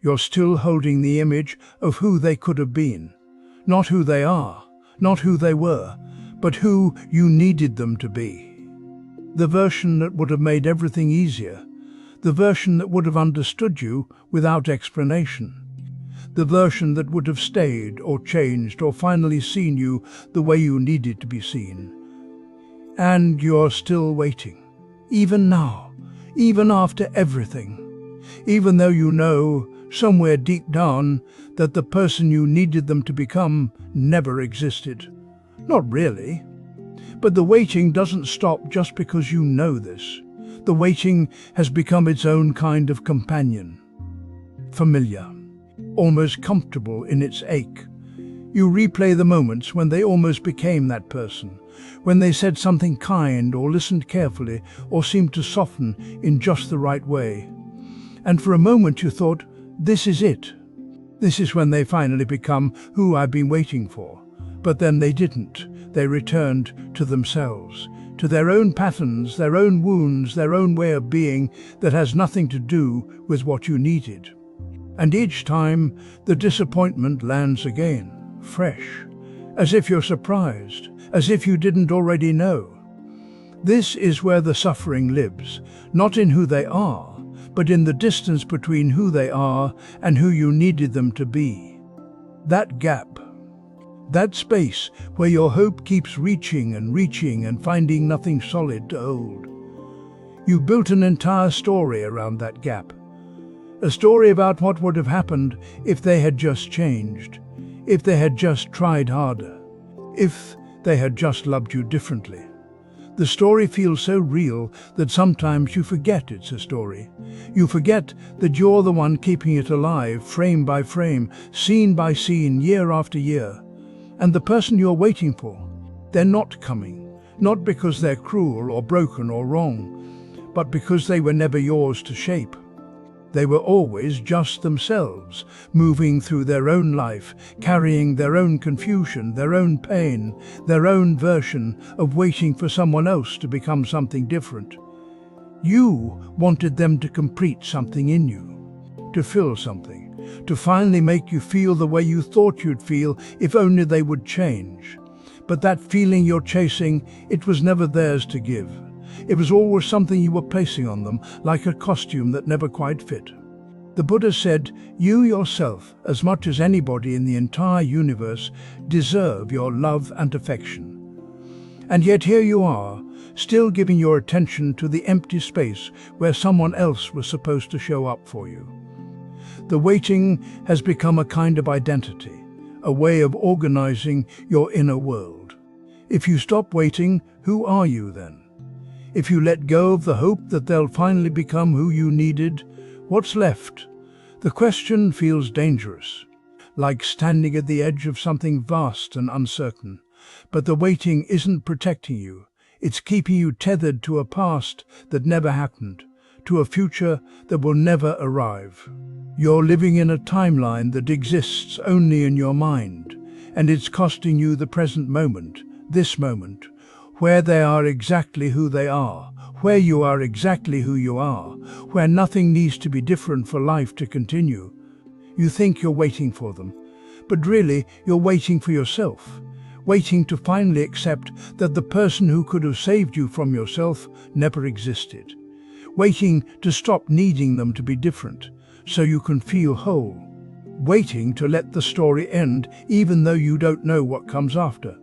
You're still holding the image of who they could have been. Not who they are, not who they were, but who you needed them to be. The version that would have made everything easier. The version that would have understood you without explanation. The version that would have stayed or changed or finally seen you the way you needed to be seen. And you're still waiting. Even now. Even after everything. Even though you know, somewhere deep down, that the person you needed them to become never existed. Not really. But the waiting doesn't stop just because you know this. The waiting has become its own kind of companion. Familiar. Almost comfortable in its ache. You replay the moments when they almost became that person, when they said something kind or listened carefully or seemed to soften in just the right way. And for a moment you thought, this is it. This is when they finally become who I've been waiting for. But then they didn't. They returned to themselves, to their own patterns, their own wounds, their own way of being that has nothing to do with what you needed. And each time, the disappointment lands again, fresh, as if you're surprised, as if you didn't already know. This is where the suffering lives, not in who they are, but in the distance between who they are and who you needed them to be. That gap, that space where your hope keeps reaching and finding nothing solid to hold. You built an entire story around that gap. A story about what would have happened if they had just changed, if they had just tried harder, if they had just loved you differently. The story feels so real that sometimes you forget it's a story. You forget that you're the one keeping it alive, frame by frame, scene by scene, year after year. And the person you're waiting for, they're not coming, not because they're cruel or broken or wrong, but because they were never yours to shape. They were always just themselves, moving through their own life, carrying their own confusion, their own pain, their own version of waiting for someone else to become something different. You wanted them to complete something in you, to fill something, to finally make you feel the way you thought you'd feel if only they would change. But that feeling you're chasing, it was never theirs to give. It was always something you were placing on them, like a costume that never quite fit. The Buddha said, you yourself, as much as anybody in the entire universe, deserve your love and affection. And yet here you are, still giving your attention to the empty space where someone else was supposed to show up for you. The waiting has become a kind of identity, a way of organizing your inner world. If you stop waiting, who are you then? If you let go of the hope that they'll finally become who you needed, what's left? The question feels dangerous, like standing at the edge of something vast and uncertain. But the waiting isn't protecting you. It's keeping you tethered to a past that never happened, to a future that will never arrive. You're living in a timeline that exists only in your mind, and it's costing you the present moment, this moment, where they are exactly who they are, where you are exactly who you are, where nothing needs to be different for life to continue. You think you're waiting for them, but really you're waiting for yourself, waiting to finally accept that the person who could have saved you from yourself never existed, waiting to stop needing them to be different so you can feel whole, waiting to let the story end even though you don't know what comes after.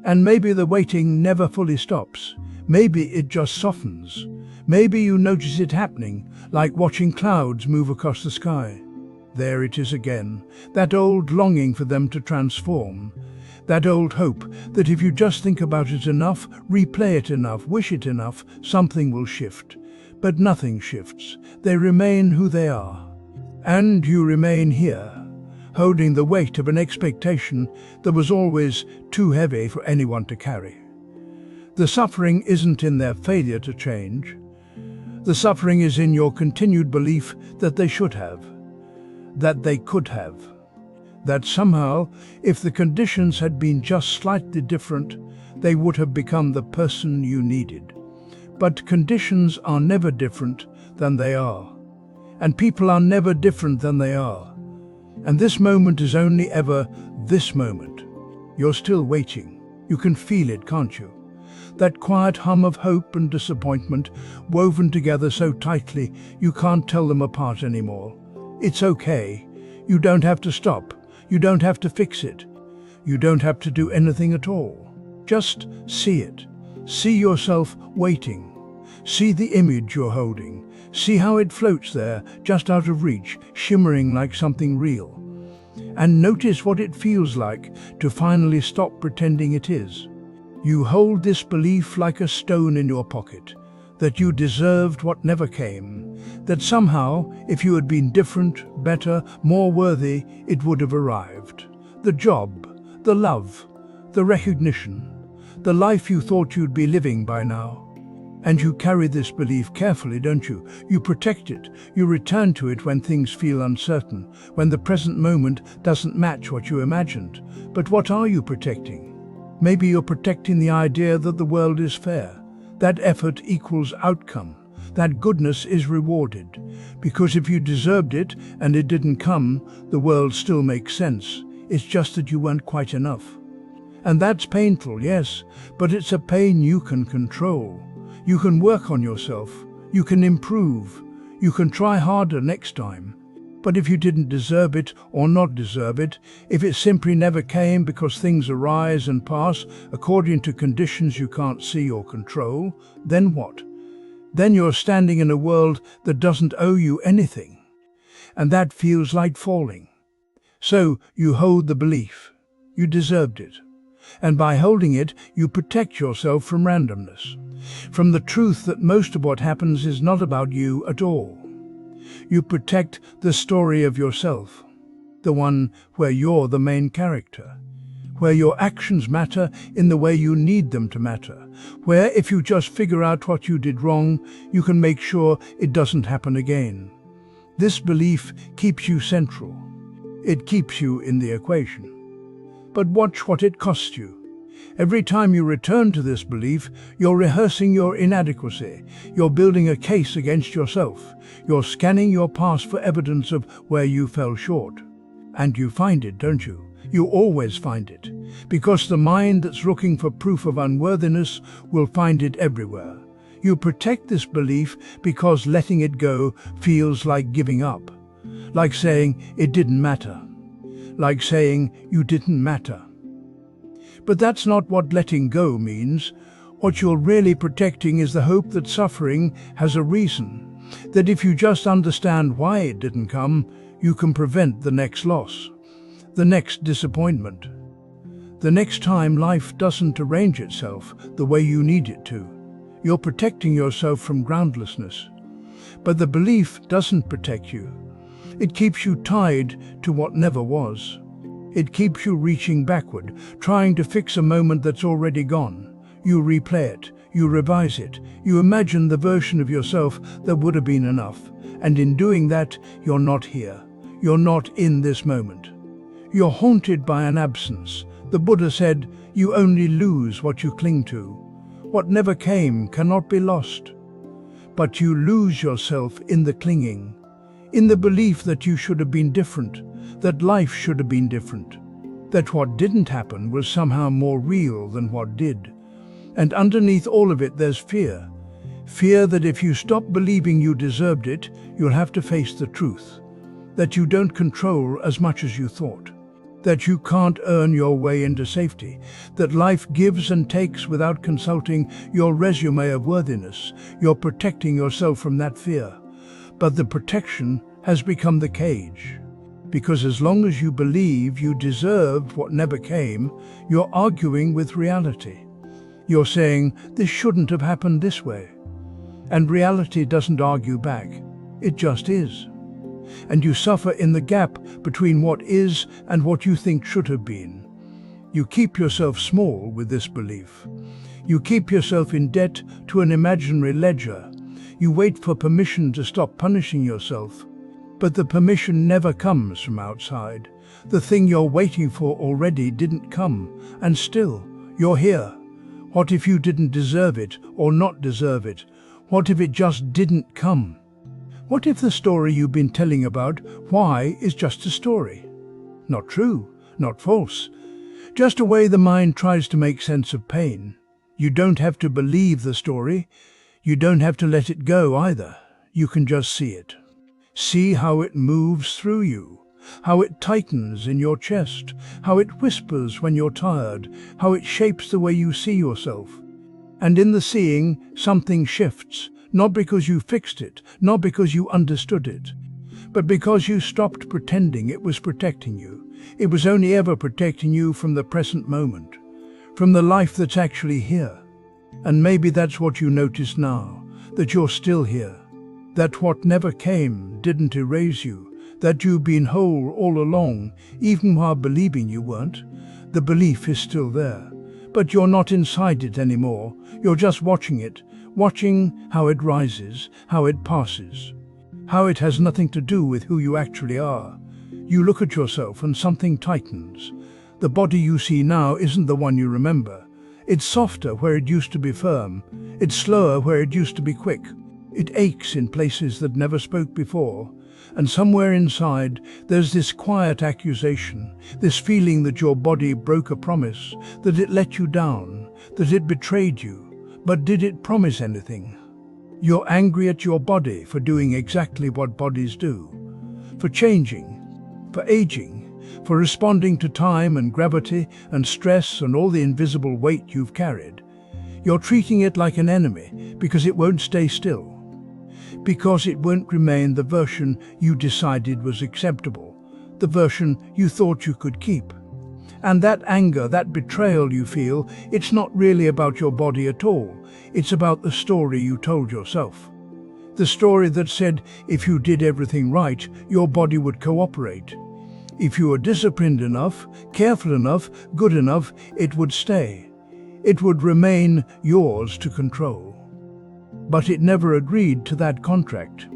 And maybe the waiting never fully stops. Maybe it just softens. Maybe you notice it happening, like watching clouds move across the sky. There it is again, that old longing for them to transform. That old hope that if you just think about it enough, replay it enough, wish it enough, something will shift. But nothing shifts. They remain who they are. And you remain here, holding the weight of an expectation that was always too heavy for anyone to carry. The suffering isn't in their failure to change. The suffering is in your continued belief that they should have, that they could have, that somehow, if the conditions had been just slightly different, they would have become the person you needed. But conditions are never different than they are, and people are never different than they are. And this moment is only ever this moment. You're still waiting. You can feel it, can't you? That quiet hum of hope and disappointment woven together so tightly you can't tell them apart anymore. It's okay. You don't have to stop. You don't have to fix it. You don't have to do anything at all. Just see it. See yourself waiting. See the image you're holding. See how it floats there, just out of reach, shimmering like something real. And notice what it feels like to finally stop pretending it is. You hold this belief like a stone in your pocket, that you deserved what never came, that somehow, if you had been different, better, more worthy, it would have arrived. The job, the love, the recognition, the life you thought you'd be living by now. And you carry this belief carefully, don't you? You protect it. You return to it when things feel uncertain, when the present moment doesn't match what you imagined. But what are you protecting? Maybe you're protecting the idea that the world is fair, that effort equals outcome, that goodness is rewarded. Because if you deserved it and it didn't come, the world still makes sense. It's just that you weren't quite enough. And that's painful, yes, but it's a pain you can control. You can work on yourself. You can improve. You can try harder next time. But if you didn't deserve it or not deserve it, if it simply never came because things arise and pass according to conditions you can't see or control, then what? Then you're standing in a world that doesn't owe you anything. And that feels like falling. So you hold the belief. You deserved it. And by holding it, you protect yourself from randomness, from the truth that most of what happens is not about you at all. You protect the story of yourself, the one where you're the main character, where your actions matter in the way you need them to matter, where if you just figure out what you did wrong, you can make sure it doesn't happen again. This belief keeps you central. It keeps you in the equation. But watch what it costs you. Every time you return to this belief, you're rehearsing your inadequacy. You're building a case against yourself. You're scanning your past for evidence of where you fell short. And you find it, don't you? You always find it. Because the mind that's looking for proof of unworthiness will find it everywhere. You protect this belief because letting it go feels like giving up. Like saying it didn't matter. Like saying you didn't matter. But that's not what letting go means. What you're really protecting is the hope that suffering has a reason, that if you just understand why it didn't come, you can prevent the next loss, the next disappointment, the next time life doesn't arrange itself the way you need it to. You're protecting yourself from groundlessness. But the belief doesn't protect you. It keeps you tied to what never was. It keeps you reaching backward, trying to fix a moment that's already gone. You replay it, you revise it, you imagine the version of yourself that would have been enough. And in doing that, you're not here. You're not in this moment. You're haunted by an absence. The Buddha said, you only lose what you cling to. What never came cannot be lost. But you lose yourself in the clinging, in the belief that you should have been different, that life should have been different, that what didn't happen was somehow more real than what did. And underneath all of it there's fear. Fear that if you stop believing you deserved it, you'll have to face the truth. That you don't control as much as you thought. That you can't earn your way into safety. That life gives and takes without consulting your resume of worthiness. You're protecting yourself from that fear. But the protection has become the cage. Because as long as you believe you deserved what never came, you're arguing with reality. You're saying, this shouldn't have happened this way. And reality doesn't argue back. It just is. And you suffer in the gap between what is and what you think should have been. You keep yourself small with this belief. You keep yourself in debt to an imaginary ledger. You wait for permission to stop punishing yourself. But the permission never comes from outside. The thing you're waiting for already didn't come, and still, you're here. What if you didn't deserve it or not deserve it? What if it just didn't come? What if the story you've been telling about why is just a story? not true, not false. Just a way the mind tries to make sense of pain. You don't have to believe the story. You don't have to let it go either. You can just see it. See how it moves through you, how it tightens in your chest, how it whispers when you're tired, how it shapes the way you see yourself. And in the seeing, something shifts, not because you fixed it, not because you understood it, but because you stopped pretending it was protecting you. It was only ever protecting you from the present moment, from the life that's actually here. And maybe that's what you notice now, that you're still here, that what never came didn't erase you, that you've been whole all along, even while believing you weren't. The belief is still there, but you're not inside it anymore. You're just watching it, watching how it rises, how it passes, how it has nothing to do with who you actually are. You look at yourself and something tightens. The body you see now isn't the one you remember. It's softer where it used to be firm. It's slower where it used to be quick. It aches in places that never spoke before. And somewhere inside, there's this quiet accusation, this feeling that your body broke a promise, that it let you down, that it betrayed you. But did it promise anything? You're angry at your body for doing exactly what bodies do, for changing, for aging, for responding to time and gravity and stress and all the invisible weight you've carried. You're treating it like an enemy because it won't stay still, because it won't remain the version you decided was acceptable, the version you thought you could keep. And that anger, that betrayal you feel, it's not really about your body at all. It's about the story you told yourself. The story that said if you did everything right, your body would cooperate. If you were disciplined enough, careful enough, good enough, it would stay. It would remain yours to control. But it never agreed to that contract.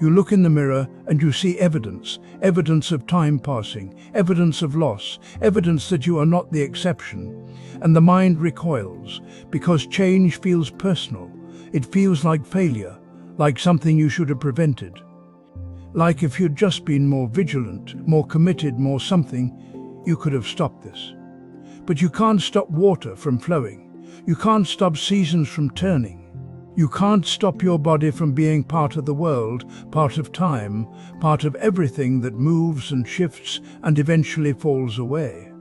You look in the mirror and you see evidence, evidence of time passing, evidence of loss, evidence that you are not the exception. And the mind recoils, because change feels personal. It feels like failure, like something you should have prevented. Like if you'd just been more vigilant, more committed, more something, you could have stopped this. But you can't stop water from flowing. You can't stop seasons from turning. You can't stop your body from being part of the world, part of time, part of everything that moves and shifts and eventually falls away.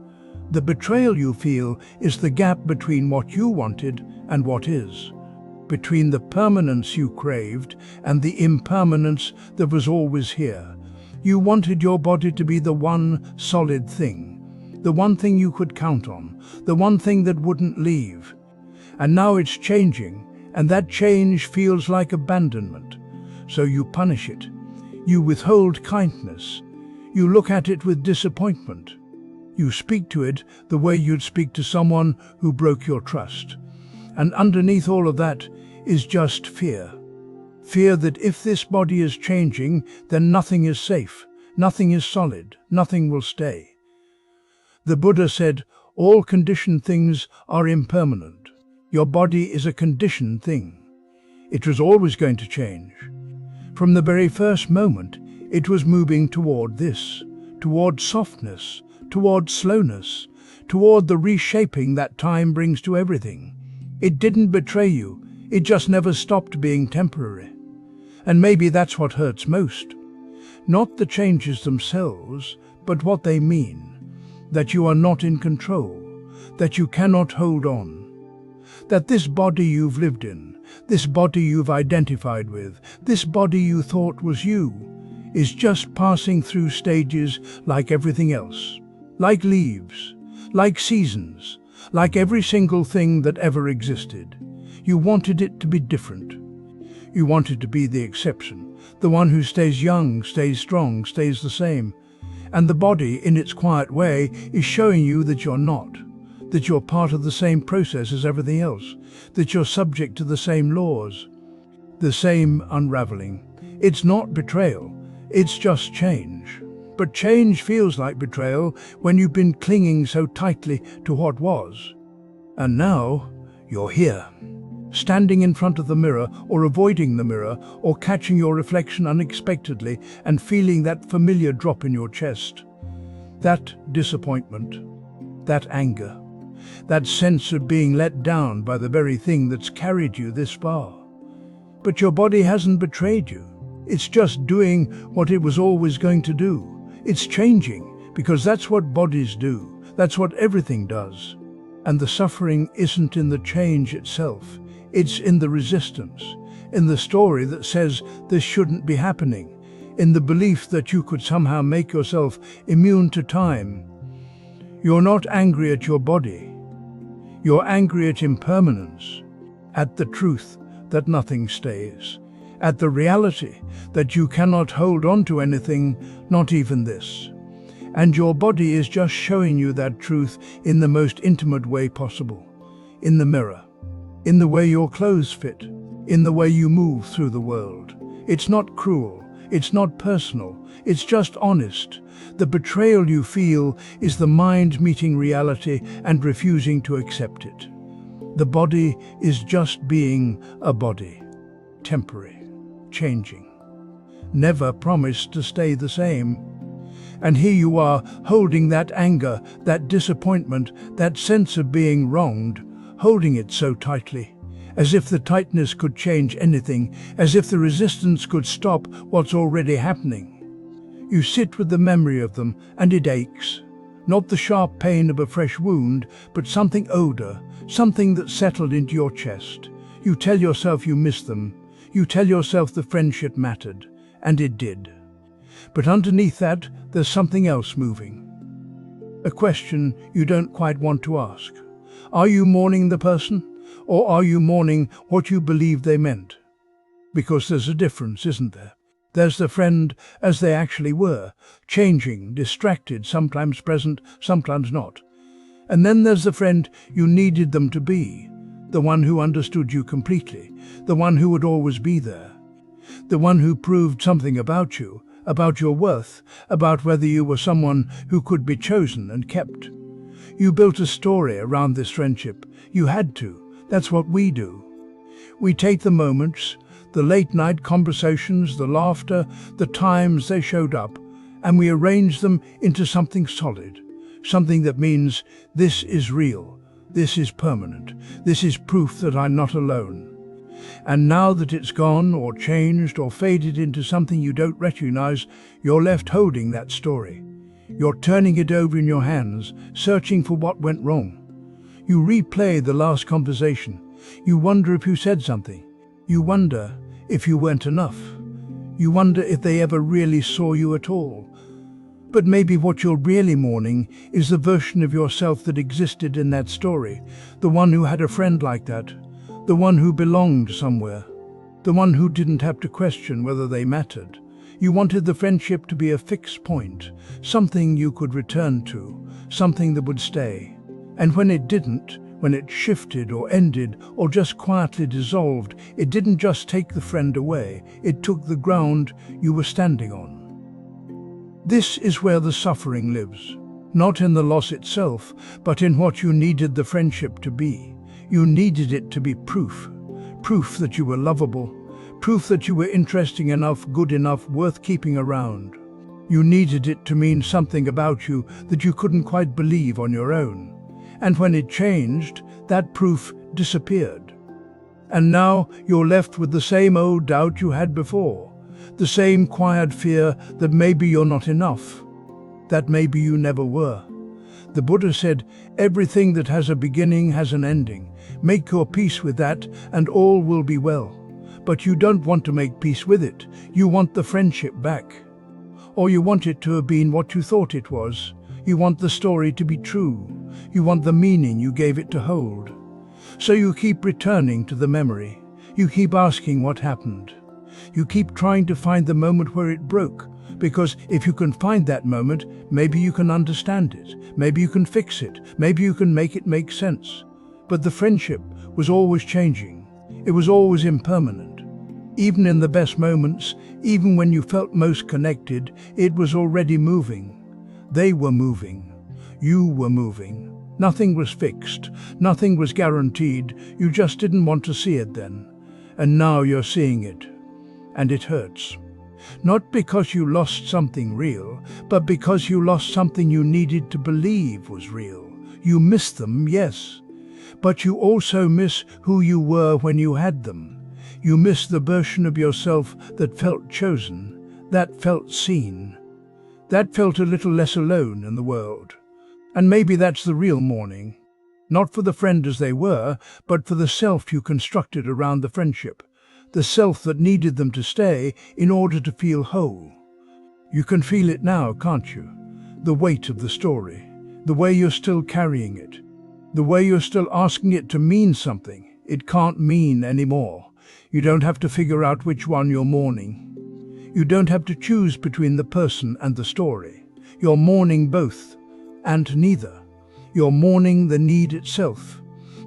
The betrayal you feel is the gap between what you wanted and what is, between the permanence you craved and the impermanence that was always here. You wanted your body to be the one solid thing, the one thing you could count on, the one thing that wouldn't leave. And now it's changing, and that change feels like abandonment. So you punish it. You withhold kindness. You look at it with disappointment. You speak to it the way you'd speak to someone who broke your trust. And underneath all of that is just fear. Fear that if this body is changing, then nothing is safe, nothing is solid, nothing will stay. The Buddha said, all conditioned things are impermanent. Your body is a conditioned thing. It was always going to change. From the very first moment, it was moving toward this, toward softness, toward slowness, toward the reshaping that time brings to everything. It didn't betray you, it just never stopped being temporary. And maybe that's what hurts most. Not the changes themselves, but what they mean. That you are not in control, that you cannot hold on. That this body you've lived in, this body you've identified with, this body you thought was you, is just passing through stages like everything else, like leaves, like seasons, like every single thing that ever existed. You wanted it to be different. You wanted to be the exception, the one who stays young, stays strong, stays the same. And the body, in its quiet way, is showing you that you're not. That you're part of the same process as everything else, that you're subject to the same laws, the same unraveling. It's not betrayal, it's just change. But change feels like betrayal when you've been clinging so tightly to what was. And now, you're here, standing in front of the mirror or avoiding the mirror or catching your reflection unexpectedly and feeling that familiar drop in your chest. That disappointment, that anger, that sense of being let down by the very thing that's carried you this far. But your body hasn't betrayed you. It's just doing what it was always going to do. It's changing, because that's what bodies do. That's what everything does. And the suffering isn't in the change itself. It's in the resistance, in the story that says this shouldn't be happening, in the belief that you could somehow make yourself immune to time. You're not angry at your body. You're angry at impermanence, at the truth that nothing stays, at the reality that you cannot hold on to anything, not even this. And your body is just showing you that truth in the most intimate way possible, in the mirror, in the way your clothes fit, in the way you move through the world. It's not cruel, it's not personal, it's just honest. The betrayal you feel is the mind meeting reality and refusing to accept it. The body is just being a body, temporary, changing, never promised to stay the same. And here you are, holding that anger, that disappointment, that sense of being wronged, holding it so tightly, as if the tightness could change anything, as if the resistance could stop what's already happening. You sit with the memory of them, and it aches. Not the sharp pain of a fresh wound, but something older, something that settled into your chest. You tell yourself you miss them. You tell yourself the friendship mattered, and it did. But underneath that, there's something else moving. A question you don't quite want to ask. Are you mourning the person, or are you mourning what you believe they meant? Because there's a difference, isn't there? There's the friend as they actually were, changing, distracted, sometimes present, sometimes not. And then there's the friend you needed them to be, the one who understood you completely, the one who would always be there, the one who proved something about you, about your worth, about whether you were someone who could be chosen and kept. You built a story around this friendship. You had to. That's what we do. We take the moments, the late-night conversations, the laughter, the times they showed up, and we arrange them into something solid, something that means this is real, this is permanent, this is proof that I'm not alone. And now that it's gone or changed or faded into something you don't recognize, you're left holding that story. You're turning it over in your hands, searching for what went wrong. You replay the last conversation. You wonder if you said something. You wonder if you weren't enough. You wonder if they ever really saw you at all. But maybe what you're really mourning is the version of yourself that existed in that story, the one who had a friend like that, the one who belonged somewhere, the one who didn't have to question whether they mattered. You wanted the friendship to be a fixed point, something you could return to, something that would stay. And when it didn't, when it shifted or ended or just quietly dissolved, it didn't just take the friend away, it took the ground you were standing on. This is where the suffering lives, not in the loss itself, but in what you needed the friendship to be. You needed it to be proof that you were lovable, proof that you were interesting enough, good enough, worth keeping around. You needed it to mean something about you that you couldn't quite believe on your own. And when it changed, that proof disappeared. And now you're left with the same old doubt you had before, the same quiet fear that maybe you're not enough, that maybe you never were. The Buddha said, everything that has a beginning has an ending. Make your peace with that and all will be well. But you don't want to make peace with it. You want the friendship back. Or you want it to have been what you thought it was. You want the story to be true. You want the meaning you gave it to hold. So you keep returning to the memory. You keep asking what happened. You keep trying to find the moment where it broke. Because if you can find that moment, maybe you can understand it. Maybe you can fix it. Maybe you can make it make sense. But the friendship was always changing. It was always impermanent. Even in the best moments, even when you felt most connected, it was already moving. They were moving. You were moving. Nothing was fixed. Nothing was guaranteed. You just didn't want to see it then. And now you're seeing it. And it hurts. Not because you lost something real, but because you lost something you needed to believe was real. You miss them, yes, but you also miss who you were when you had them. You miss the version of yourself that felt chosen, that felt seen, that felt a little less alone in the world. And maybe that's the real mourning. Not for the friend as they were, but for the self you constructed around the friendship. The self that needed them to stay in order to feel whole. You can feel it now, can't you? The weight of the story, the way you're still carrying it, the way you're still asking it to mean something it can't mean anymore. You don't have to figure out which one you're mourning. You don't have to choose between the person and the story. You're mourning both, and neither. You're mourning the need itself,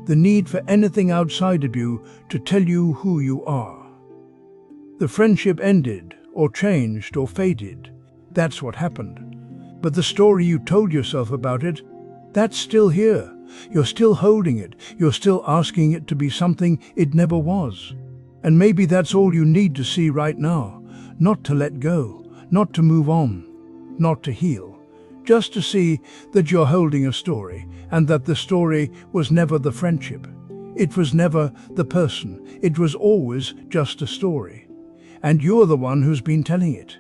the need for anything outside of you to tell you who you are. The friendship ended, or changed, or faded. That's what happened. But the story you told yourself about it, that's still here. You're still holding it. You're still asking it to be something it never was. And maybe that's all you need to see right now. Not to let go, not to move on, not to heal. Just to see that you're holding a story, and that the story was never the friendship. It was never the person. It was always just a story. And you're the one who's been telling it.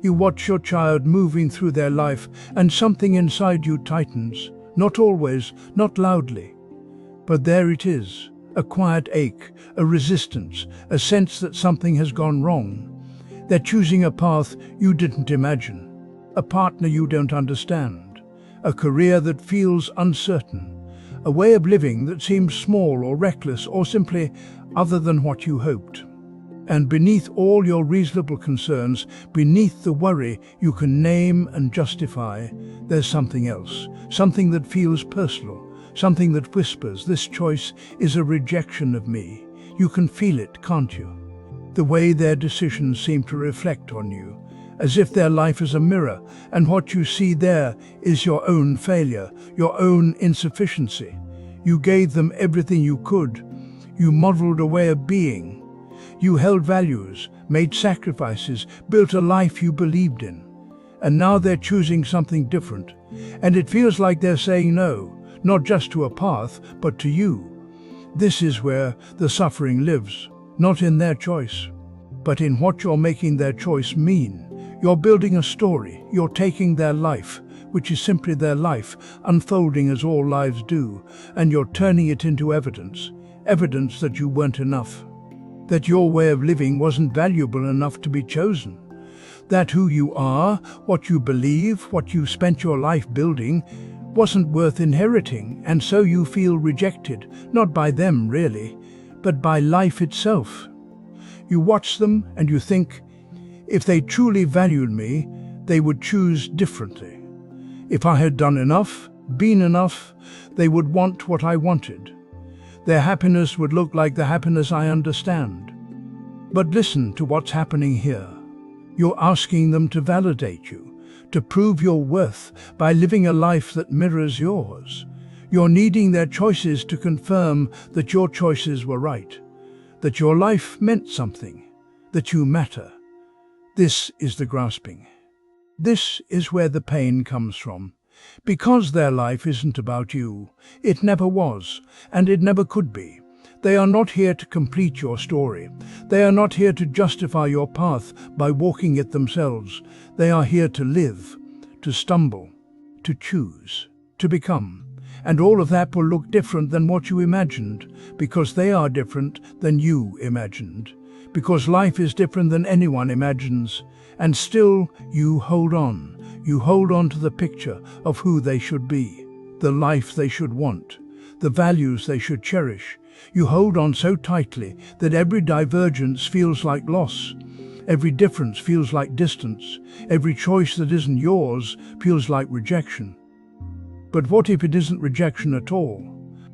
You watch your child moving through their life, and something inside you tightens. Not always, not loudly. But there it is, a quiet ache, a resistance, a sense that something has gone wrong. They're choosing a path you didn't imagine. A partner you don't understand, a career that feels uncertain, a way of living that seems small or reckless or simply other than what you hoped. And beneath all your reasonable concerns, beneath the worry you can name and justify, there's something else, something that feels personal, something that whispers, this choice is a rejection of me. You can feel it, can't you? The way their decisions seem to reflect on you, as if their life is a mirror, and what you see there is your own failure, your own insufficiency. You gave them everything you could. You modeled a way of being. You held values, made sacrifices, built a life you believed in. And now they're choosing something different. And it feels like they're saying no, not just to a path, but to you. This is where the suffering lives, not in their choice, but in what you're making their choice mean. You're building a story. You're taking their life, which is simply their life, unfolding as all lives do, and you're turning it into evidence. Evidence that you weren't enough. That your way of living wasn't valuable enough to be chosen. That who you are, what you believe, what you spent your life building, wasn't worth inheriting, and so you feel rejected, not by them really, but by life itself. You watch them and you think, if they truly valued me, they would choose differently. If I had done enough, been enough, they would want what I wanted. Their happiness would look like the happiness I understand. But listen to what's happening here. You're asking them to validate you, to prove your worth by living a life that mirrors yours. You're needing their choices to confirm that your choices were right, that your life meant something, that you matter. This is the grasping. This is where the pain comes from. Because their life isn't about you. It never was, and it never could be. They are not here to complete your story. They are not here to justify your path by walking it themselves. They are here to live, to stumble, to choose, to become. And all of that will look different than what you imagined, because they are different than you imagined. Because life is different than anyone imagines, and still you hold on. You hold on to the picture of who they should be, the life they should want, the values they should cherish. You hold on so tightly that every divergence feels like loss, every difference feels like distance, every choice that isn't yours feels like rejection. But what if it isn't rejection at all?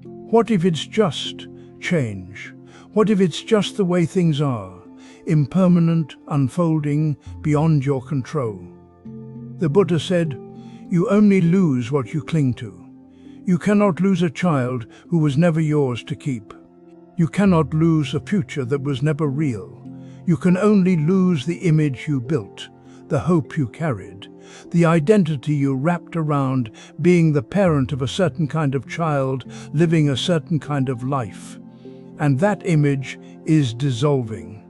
What if it's just change? What if it's just the way things are, impermanent, unfolding, beyond your control? The Buddha said, you only lose what you cling to. You cannot lose a child who was never yours to keep. You cannot lose a future that was never real. You can only lose the image you built, the hope you carried, the identity you wrapped around being the parent of a certain kind of child, living a certain kind of life. And that image is dissolving.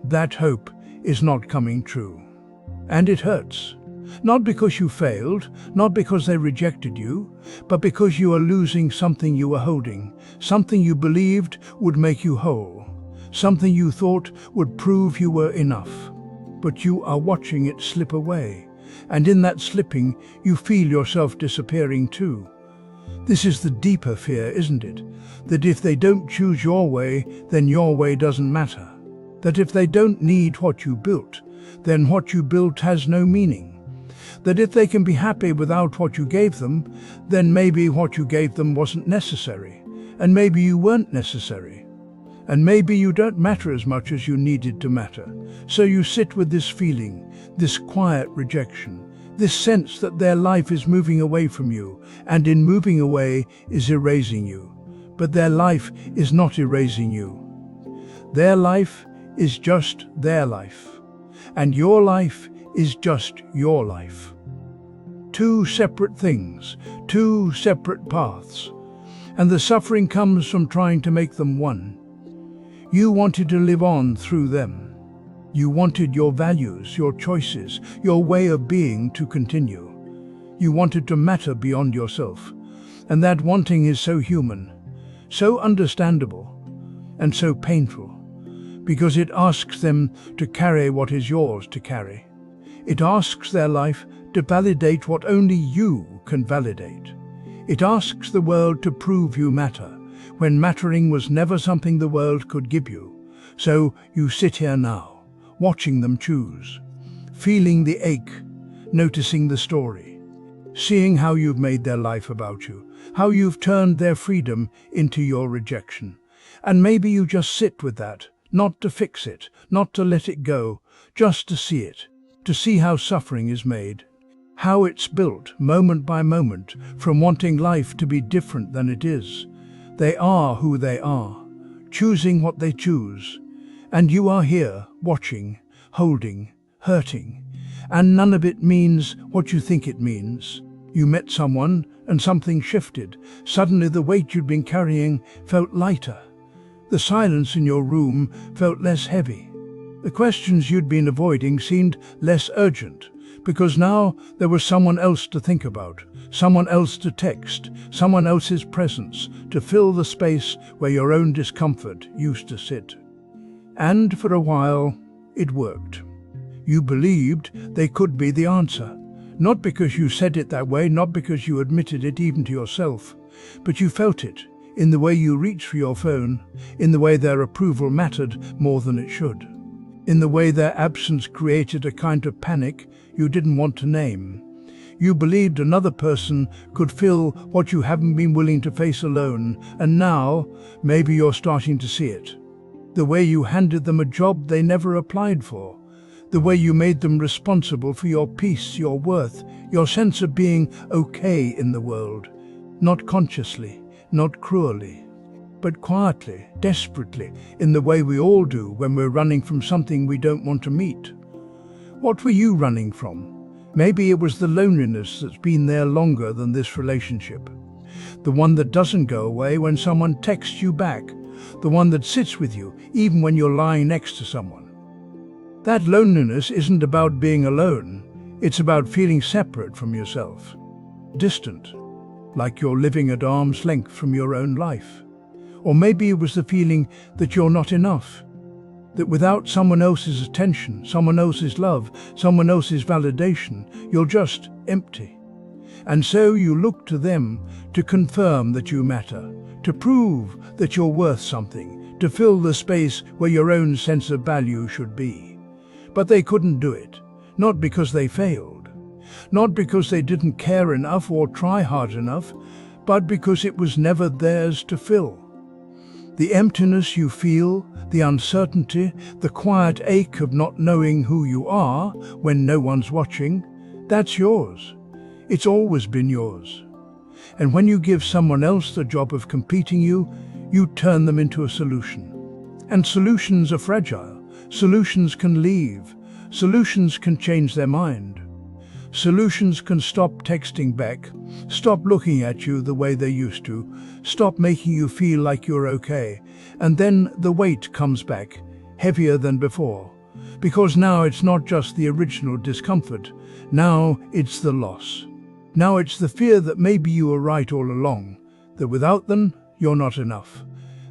That hope is not coming true. And it hurts. Not because you failed, not because they rejected you, but because you are losing something you were holding, something you believed would make you whole, something you thought would prove you were enough. But you are watching it slip away, and in that slipping, you feel yourself disappearing too. This is the deeper fear, isn't it? That if they don't choose your way, then your way doesn't matter. That if they don't need what you built, then what you built has no meaning. That if they can be happy without what you gave them, then maybe what you gave them wasn't necessary, and maybe you weren't necessary. And maybe you don't matter as much as you needed to matter. So you sit with this feeling, this quiet rejection, this sense that their life is moving away from you, and in moving away is erasing you. But their life is not erasing you. Their life is just their life, and your life is just your life. Two separate things, two separate paths, and the suffering comes from trying to make them one. You wanted to live on through them. You wanted your values, your choices, your way of being to continue. You wanted to matter beyond yourself, and that wanting is so human, so understandable, and so painful, because it asks them to carry what is yours to carry. It asks their life to validate what only you can validate. It asks the world to prove you matter, when mattering was never something the world could give you. So you sit here now, watching them choose, feeling the ache, noticing the story, seeing how you've made their life about you, how you've turned their freedom into your rejection. And maybe you just sit with that, not to fix it, not to let it go, just to see it, to see how suffering is made, how it's built moment by moment from wanting life to be different than it is. They are who they are, choosing what they choose, and you are here, watching, holding, hurting, and none of it means what you think it means. You met someone and something shifted. Suddenly the weight you'd been carrying felt lighter. The silence in your room felt less heavy. The questions you'd been avoiding seemed less urgent, because now there was someone else to think about, someone else to text, someone else's presence to fill the space where your own discomfort used to sit. And for a while, it worked. You believed they could be the answer, not because you said it that way, not because you admitted it even to yourself, but you felt it in the way you reached for your phone, in the way their approval mattered more than it should, in the way their absence created a kind of panic you didn't want to name. You believed another person could fill what you haven't been willing to face alone, and now, maybe you're starting to see it. The way you handed them a job they never applied for, the way you made them responsible for your peace, your worth, your sense of being okay in the world, not consciously, not cruelly, but quietly, desperately, in the way we all do when we're running from something we don't want to meet. What were you running from? Maybe it was the loneliness that's been there longer than this relationship. The one that doesn't go away when someone texts you back. The one that sits with you even when you're lying next to someone. That loneliness isn't about being alone. It's about feeling separate from yourself. Distant. Like you're living at arm's length from your own life. Or maybe it was the feeling that you're not enough. That without someone else's attention, someone else's love, someone else's validation, you're just empty. And so you look to them to confirm that you matter, to prove that you're worth something, to fill the space where your own sense of value should be. But they couldn't do it, not because they failed, not because they didn't care enough or try hard enough, but because it was never theirs to fill. The emptiness you feel, the uncertainty, the quiet ache of not knowing who you are when no one's watching, that's yours. It's always been yours. And when you give someone else the job of completing you, you turn them into a solution. And solutions are fragile. Solutions can leave. Solutions can change their mind. Solutions can stop texting back, stop looking at you the way they used to, stop making you feel like you're okay, and then the weight comes back, heavier than before. Because now it's not just the original discomfort, now it's the loss. Now it's the fear that maybe you were right all along, that without them, you're not enough,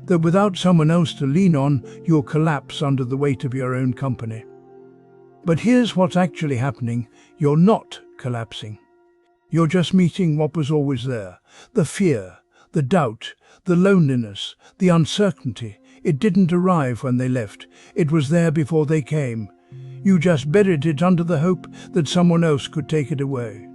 that without someone else to lean on, you'll collapse under the weight of your own company. But here's what's actually happening. You're not collapsing. You're just meeting what was always there. The fear, the doubt, the loneliness, the uncertainty. It didn't arrive when they left. It was there before they came. You just buried it under the hope that someone else could take it away.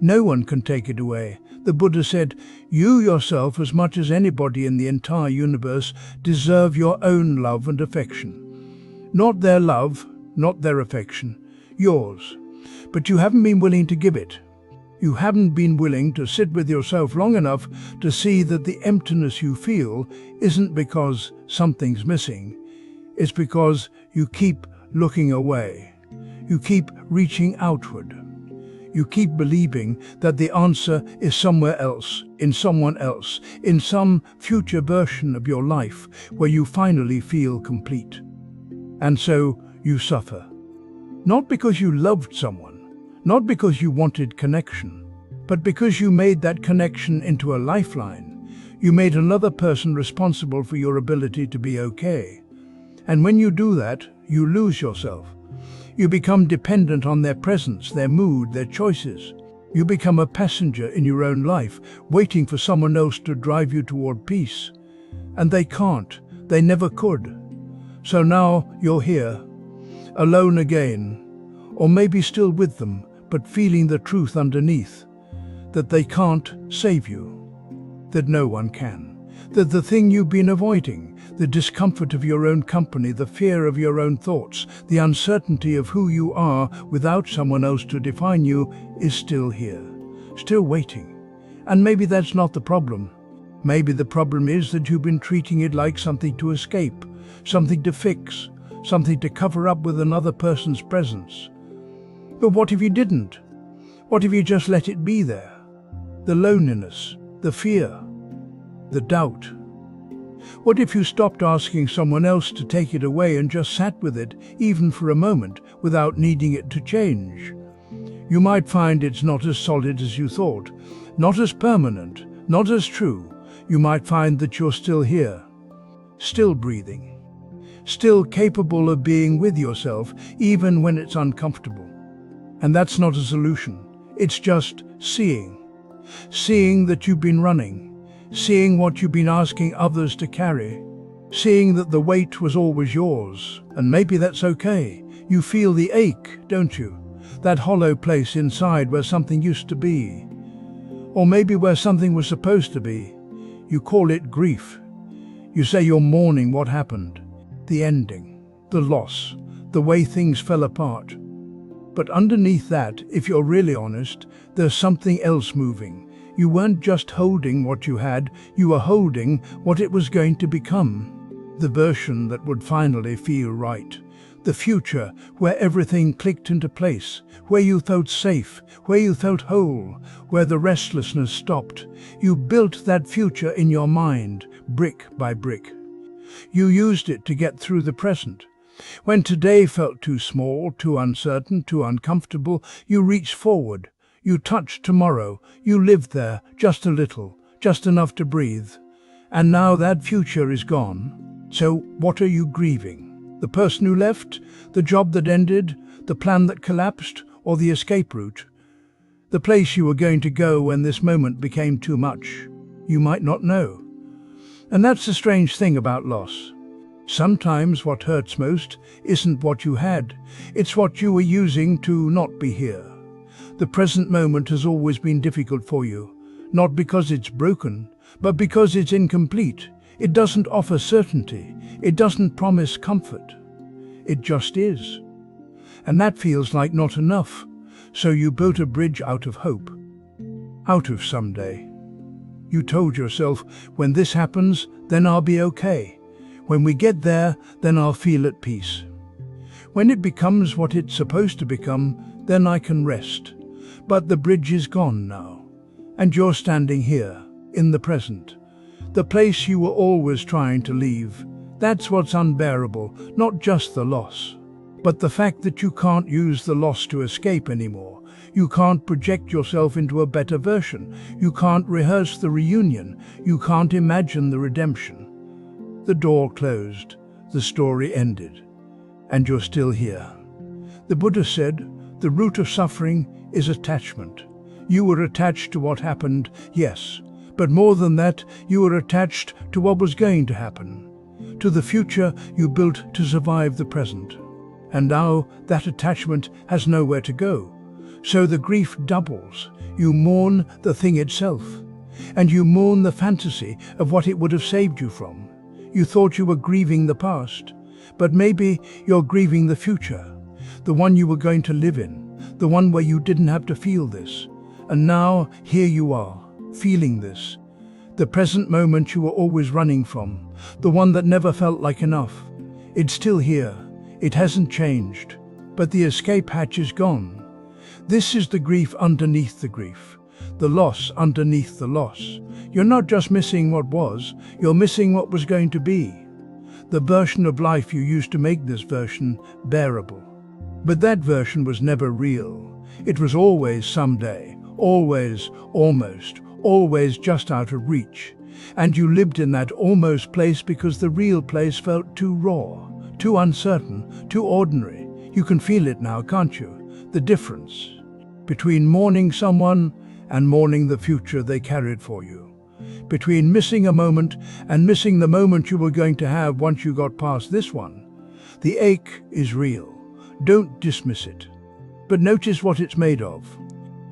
No one can take it away. The Buddha said, you yourself, as much as anybody in the entire universe, deserve your own love and affection. Not their love, not their affection, yours. But you haven't been willing to give it. You haven't been willing to sit with yourself long enough to see that the emptiness you feel isn't because something's missing. It's because you keep looking away. You keep reaching outward. You keep believing that the answer is somewhere else, in someone else, in some future version of your life where you finally feel complete. And so you suffer. Not because you loved someone, not because you wanted connection, but because you made that connection into a lifeline. You made another person responsible for your ability to be okay. And when you do that, you lose yourself. You become dependent on their presence, their mood, their choices. You become a passenger in your own life, waiting for someone else to drive you toward peace. And they can't. They never could. So now you're here, alone again, or maybe still with them, but feeling the truth underneath, that they can't save you, that no one can, that the thing you've been avoiding, the discomfort of your own company, the fear of your own thoughts, the uncertainty of who you are without someone else to define you, is still here, still waiting. And maybe that's not the problem. Maybe the problem is that you've been treating it like something to escape, something to fix, something to cover up with another person's presence. But what if you didn't? What if you just let it be there? The loneliness, the fear, the doubt. What if you stopped asking someone else to take it away and just sat with it, even for a moment, without needing it to change? You might find it's not as solid as you thought, not as permanent, not as true. You might find that you're still here, still breathing, still capable of being with yourself, even when it's uncomfortable. And that's not a solution. It's just seeing. Seeing that you've been running. Seeing what you've been asking others to carry. Seeing that the weight was always yours. And maybe that's okay. You feel the ache, don't you? That hollow place inside where something used to be. Or maybe where something was supposed to be. You call it grief. You say you're mourning what happened. The ending. The loss. The way things fell apart. But underneath that, if you're really honest, there's something else moving. You weren't just holding what you had, you were holding what it was going to become. The version that would finally feel right. The future where everything clicked into place, where you felt safe, where you felt whole, where the restlessness stopped. You built that future in your mind, brick by brick. You used it to get through the present. When today felt too small, too uncertain, too uncomfortable, you reached forward. You touched tomorrow. You lived there, just a little, just enough to breathe. And now that future is gone. So what are you grieving? The person who left? The job that ended? The plan that collapsed? Or the escape route? The place you were going to go when this moment became too much? You might not know. And that's the strange thing about loss. Sometimes what hurts most isn't what you had, it's what you were using to not be here. The present moment has always been difficult for you, not because it's broken, but because it's incomplete. It doesn't offer certainty, it doesn't promise comfort. It just is. And that feels like not enough, so you built a bridge out of hope, out of someday. You told yourself, when this happens, then I'll be okay. When we get there, then I'll feel at peace. When it becomes what it's supposed to become, then I can rest. But the bridge is gone now, and you're standing here, in the present. The place you were always trying to leave. That's what's unbearable, not just the loss, but the fact that you can't use the loss to escape anymore. You can't project yourself into a better version. You can't rehearse the reunion. You can't imagine the redemption. The door closed. The story ended. And you're still here. The Buddha said, the root of suffering is attachment. You were attached to what happened, yes, but more than that, you were attached to what was going to happen, to the future you built to survive the present. And now that attachment has nowhere to go. So the grief doubles. You mourn the thing itself, and you mourn the fantasy of what it would have saved you from. You thought you were grieving the past, but maybe you're grieving the future, the one you were going to live in, the one where you didn't have to feel this. And now here you are, feeling this. The present moment you were always running from, the one that never felt like enough. It's still here. It hasn't changed, but the escape hatch is gone. This is the grief underneath the grief, the loss underneath the loss. You're not just missing what was, you're missing what was going to be. The version of life you used to make this version bearable. But that version was never real. It was always someday, always, almost, always just out of reach. And you lived in that almost place because the real place felt too raw, too uncertain, too ordinary. You can feel it now, can't you? The difference between mourning someone and mourning the future they carried for you. Between missing a moment and missing the moment you were going to have once you got past this one. The ache is real. Don't dismiss it. But notice what it's made of.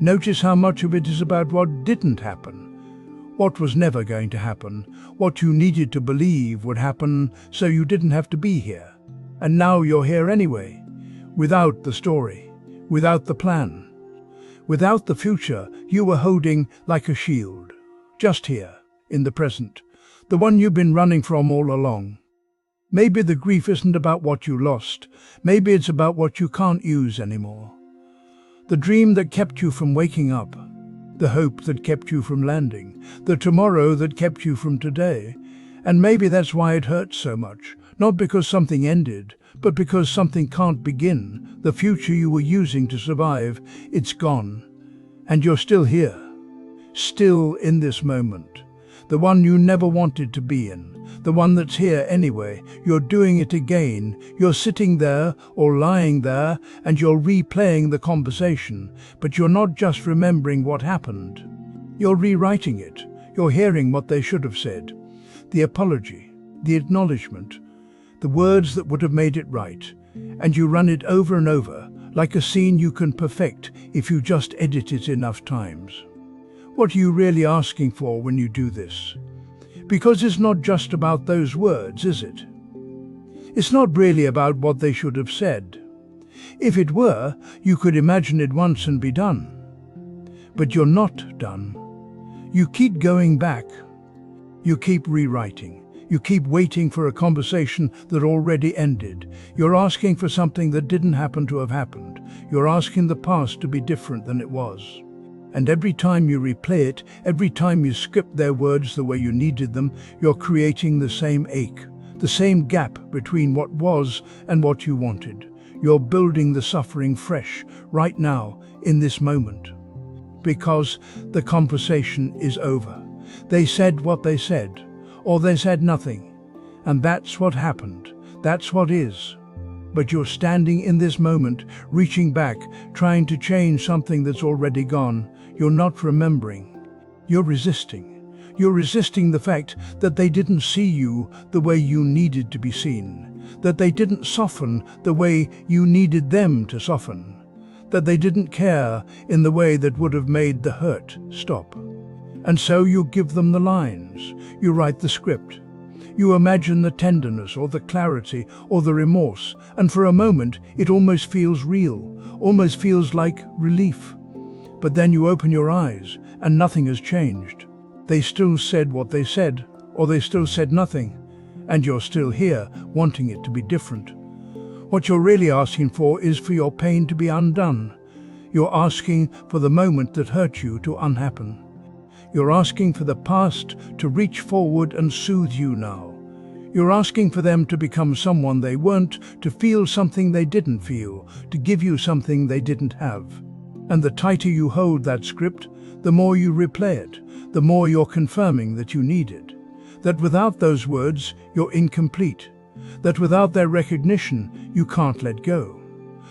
Notice how much of it is about what didn't happen, what was never going to happen, what you needed to believe would happen so you didn't have to be here. And now you're here anyway, without the story, without the plan. Without the future you were holding like a shield, just here, in the present, the one you've been running from all along. Maybe the grief isn't about what you lost, maybe it's about what you can't use anymore. The dream that kept you from waking up, the hope that kept you from landing, the tomorrow that kept you from today. And maybe that's why it hurts so much, not because something ended, but because something can't begin. The future you were using to survive, it's gone. And you're still here, still in this moment. The one you never wanted to be in, the one that's here anyway. You're doing it again. You're sitting there or lying there and you're replaying the conversation, but you're not just remembering what happened. You're rewriting it. You're hearing what they should have said. The apology, the acknowledgement, the words that would have made it right, and you run it over and over, like a scene you can perfect if you just edit it enough times. What are you really asking for when you do this? Because it's not just about those words, is it? It's not really about what they should have said. If it were, you could imagine it once and be done. But you're not done. You keep going back. You keep rewriting. You keep waiting for a conversation that already ended. You're asking for something that didn't happen to have happened. You're asking the past to be different than it was. And every time you replay it, every time you script their words the way you needed them, you're creating the same ache, the same gap between what was and what you wanted. You're building the suffering fresh, right now, in this moment. Because the conversation is over. They said what they said, or they said nothing. And that's what happened. That's what is. But you're standing in this moment, reaching back, trying to change something that's already gone. You're not remembering. You're resisting. You're resisting the fact that they didn't see you the way you needed to be seen, that they didn't soften the way you needed them to soften, that they didn't care in the way that would have made the hurt stop. And so you give them the lines. You write the script. You imagine the tenderness or the clarity or the remorse, and for a moment it almost feels real, almost feels like relief. But then you open your eyes and nothing has changed. They still said what they said, or they still said nothing, and you're still here wanting it to be different. What you're really asking for is for your pain to be undone. You're asking for the moment that hurt you to unhappen. You're asking for the past to reach forward and soothe you now. You're asking for them to become someone they weren't, to feel something they didn't feel, to give you something they didn't have. And the tighter you hold that script, the more you replay it, the more you're confirming that you need it. That without those words, you're incomplete. That without their recognition, you can't let go.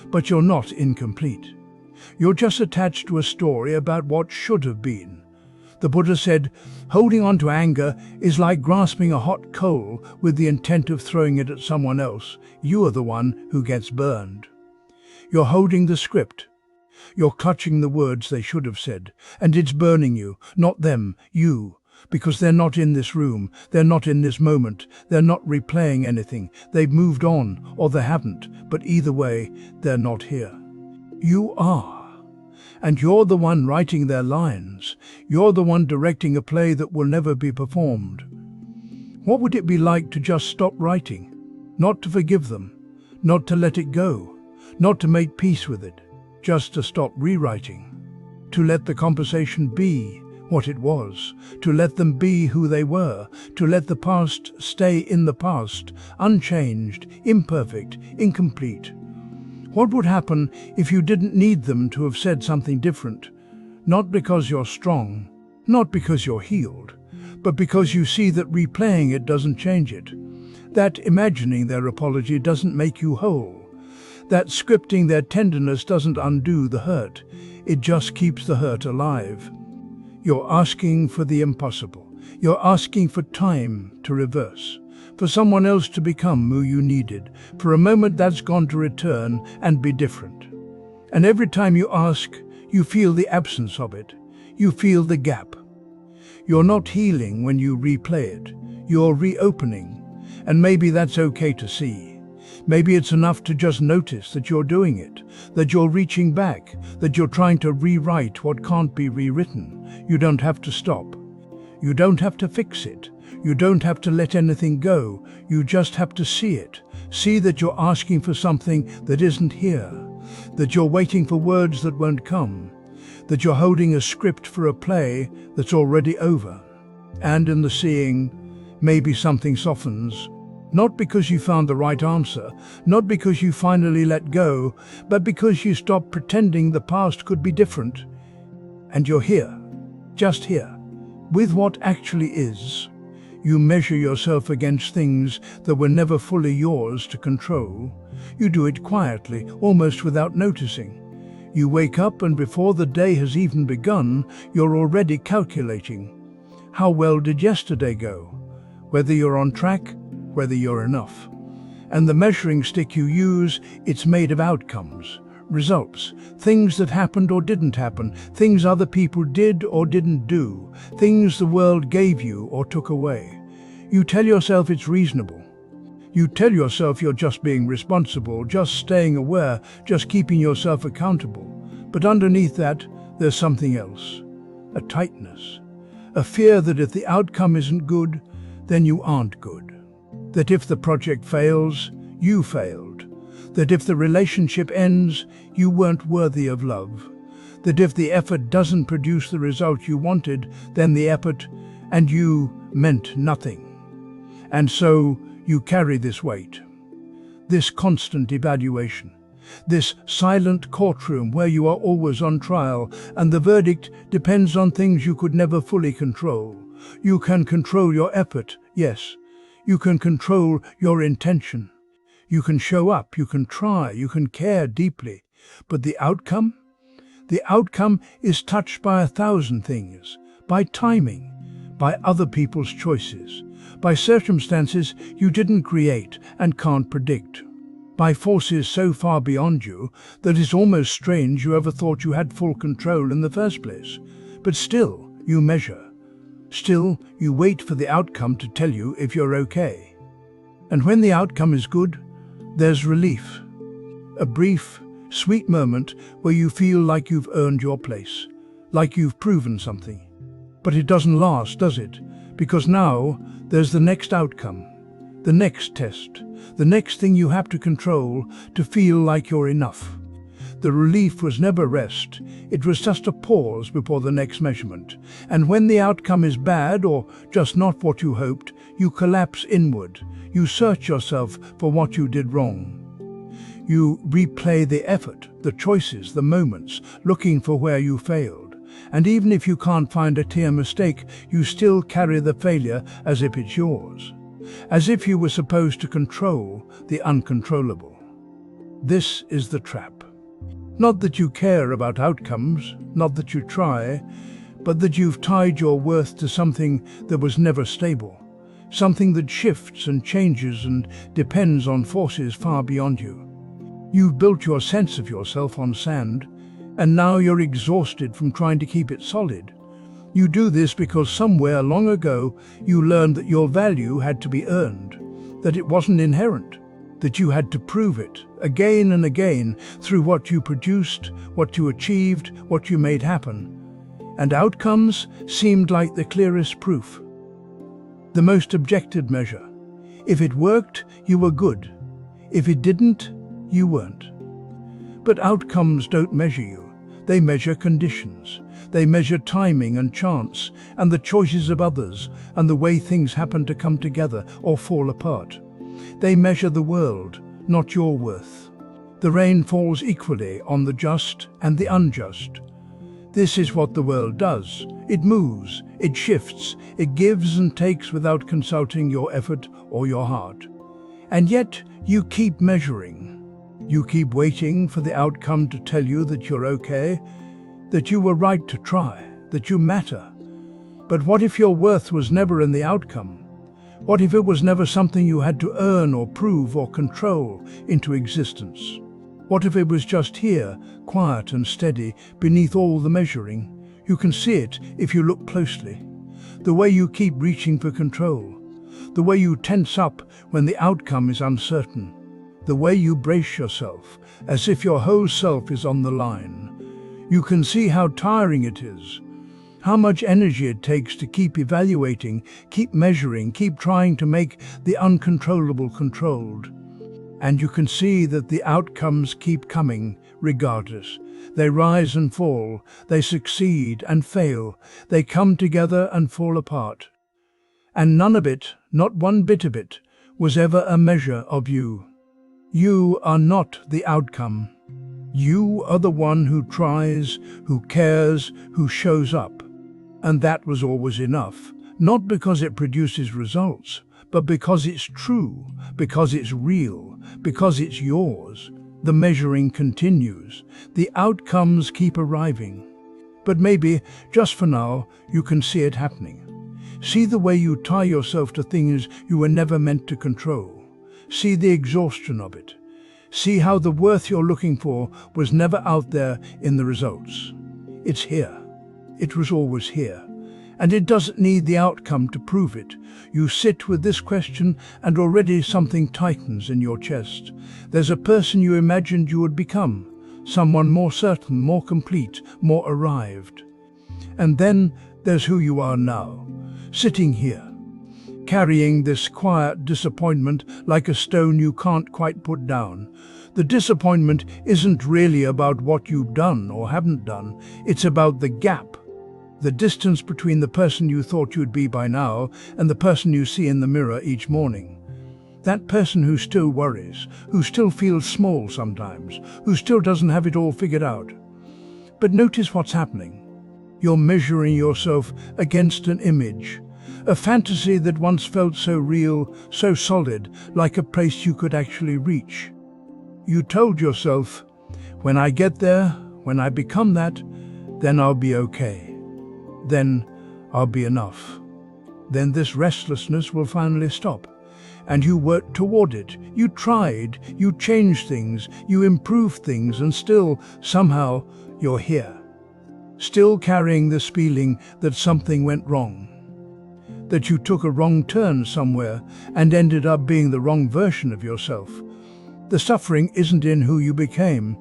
But you're not incomplete. You're just attached to a story about what should have been. The Buddha said, holding on to anger is like grasping a hot coal with the intent of throwing it at someone else. You are the one who gets burned. You're holding the script. You're clutching the words they should have said, and it's burning you, not them, you. Because they're not in this room, they're not in this moment, they're not replaying anything, they've moved on, or they haven't, but either way, they're not here. You are. And you're the one writing their lines. You're the one directing a play that will never be performed. What would it be like to just stop writing? Not to forgive them, not to let it go, not to make peace with it, just to stop rewriting. To let the conversation be what it was, to let them be who they were, to let the past stay in the past, unchanged, imperfect, incomplete. What would happen if you didn't need them to have said something different? Not because you're strong, not because you're healed, but because you see that replaying it doesn't change it, that imagining their apology doesn't make you whole, that scripting their tenderness doesn't undo the hurt, it just keeps the hurt alive. You're asking for the impossible. You're asking for time to reverse, for someone else to become who you needed, for a moment that's gone to return and be different. And every time you ask, you feel the absence of it. You feel the gap. You're not healing when you replay it. You're reopening. And maybe that's okay to see. Maybe it's enough to just notice that you're doing it, that you're reaching back, that you're trying to rewrite what can't be rewritten. You don't have to stop. You don't have to fix it. You don't have to let anything go. You just have to see it. See that you're asking for something that isn't here, that you're waiting for words that won't come, that you're holding a script for a play that's already over. And in the seeing, maybe something softens, not because you found the right answer, not because you finally let go, but because you stopped pretending the past could be different. And you're here, just here, with what actually is. You measure yourself against things that were never fully yours to control. You do it quietly, almost without noticing. You wake up and before the day has even begun, you're already calculating. How well did yesterday go? Whether you're on track, whether you're enough. And the measuring stick you use, it's made of outcomes, results, things that happened or didn't happen, things other people did or didn't do, things the world gave you or took away. You tell yourself it's reasonable. You tell yourself you're just being responsible, just staying aware, just keeping yourself accountable. But underneath that, there's something else. A tightness. A fear that if the outcome isn't good, then you aren't good. That if the project fails, you failed. That if the relationship ends, you weren't worthy of love. That if the effort doesn't produce the result you wanted, then the effort and you meant nothing. And so you carry this weight, this constant evaluation, this silent courtroom where you are always on trial and the verdict depends on things you could never fully control. You can control your effort, yes. You can control your intention. You can show up, you can try, you can care deeply. But the outcome? The outcome is touched by 1,000 things, by timing, by other people's choices, by circumstances you didn't create and can't predict, by forces so far beyond you that it's almost strange you ever thought you had full control in the first place. But still, you measure. Still, you wait for the outcome to tell you if you're okay. And when the outcome is good, there's relief. A brief, sweet moment where you feel like you've earned your place, like you've proven something. But it doesn't last, does it? Because now there's the next outcome, the next test, the next thing you have to control to feel like you're enough. The relief was never rest, it was just a pause before the next measurement. And when the outcome is bad or just not what you hoped, you collapse inward. You search yourself for what you did wrong. You replay the effort, the choices, the moments, looking for where you failed. And even if you can't find a clear mistake, you still carry the failure as if it's yours. As if you were supposed to control the uncontrollable. This is the trap. Not that you care about outcomes, not that you try, but that you've tied your worth to something that was never stable. Something that shifts and changes and depends on forces far beyond you. You've built your sense of yourself on sand, and now you're exhausted from trying to keep it solid. You do this because somewhere long ago you learned that your value had to be earned, that it wasn't inherent, that you had to prove it again and again through what you produced, what you achieved, what you made happen. And outcomes seemed like the clearest proof. The most objective measure. If it worked, you were good. If it didn't, you weren't. But outcomes don't measure you. They measure conditions. They measure timing and chance, and the choices of others, and the way things happen to come together or fall apart. They measure the world, not your worth. The rain falls equally on the just and the unjust. This is what the world does. It moves, it shifts, it gives and takes without consulting your effort or your heart. And yet you keep measuring. You keep waiting for the outcome to tell you that you're okay, that you were right to try, that you matter. But what if your worth was never in the outcome? What if it was never something you had to earn or prove or control into existence? What if it was just here, quiet and steady, beneath all the measuring? You can see it if you look closely. The way you keep reaching for control. The way you tense up when the outcome is uncertain. The way you brace yourself, as if your whole self is on the line. You can see how tiring it is. How much energy it takes to keep evaluating, keep measuring, keep trying to make the uncontrollable controlled. And you can see that the outcomes keep coming, regardless. They rise and fall, they succeed and fail, they come together and fall apart. And none of it, not one bit of it, was ever a measure of you. You are not the outcome. You are the one who tries, who cares, who shows up. And that was always enough, not because it produces results, but because it's true, because it's real, because it's yours. The measuring continues. The outcomes keep arriving. But maybe, just for now, you can see it happening. See the way you tie yourself to things you were never meant to control. See the exhaustion of it. See how the worth you're looking for was never out there in the results. It's here. It was always here. And it doesn't need the outcome to prove it. You sit with this question and already something tightens in your chest. There's a person you imagined you would become. Someone more certain, more complete, more arrived. And then there's who you are now. Sitting here. Carrying this quiet disappointment like a stone you can't quite put down. The disappointment isn't really about what you've done or haven't done. It's about the gap. The distance between the person you thought you'd be by now and the person you see in the mirror each morning. That person who still worries, who still feels small sometimes, who still doesn't have it all figured out. But notice what's happening. You're measuring yourself against an image, a fantasy that once felt so real, so solid, like a place you could actually reach. You told yourself, when I get there, when I become that, then I'll be okay. Then I'll be enough. Then this restlessness will finally stop. And you worked toward it. You tried, you changed things, you improved things, and still, somehow, you're here. Still carrying this feeling that something went wrong. That you took a wrong turn somewhere and ended up being the wrong version of yourself. The suffering isn't in who you became,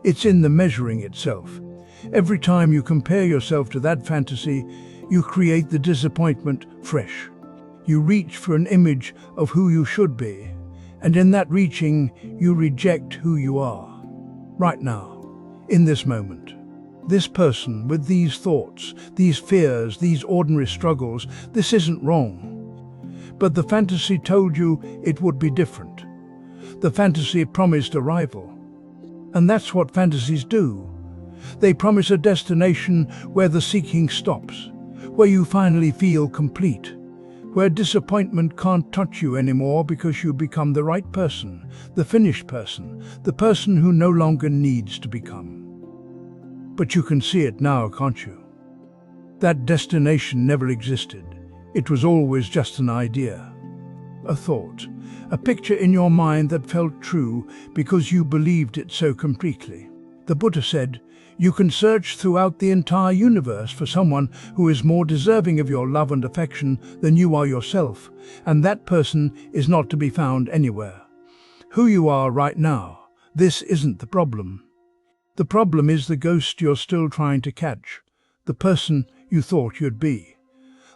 it's in the measuring itself. Every time you compare yourself to that fantasy, you create the disappointment fresh. You reach for an image of who you should be, and in that reaching, you reject who you are. Right now, in this moment. This person with these thoughts, these fears, these ordinary struggles, this isn't wrong. But the fantasy told you it would be different. The fantasy promised a rival. And that's what fantasies do. They promise a destination where the seeking stops, where you finally feel complete, where disappointment can't touch you anymore because you become the right person, the finished person, the person who no longer needs to become. But you can see it now, can't you? That destination never existed. It was always just an idea, a thought, a picture in your mind that felt true because you believed it so completely. The Buddha said, you can search throughout the entire universe for someone who is more deserving of your love and affection than you are yourself, and that person is not to be found anywhere. Who you are right now, this isn't the problem. The problem is the ghost you're still trying to catch, the person you thought you'd be.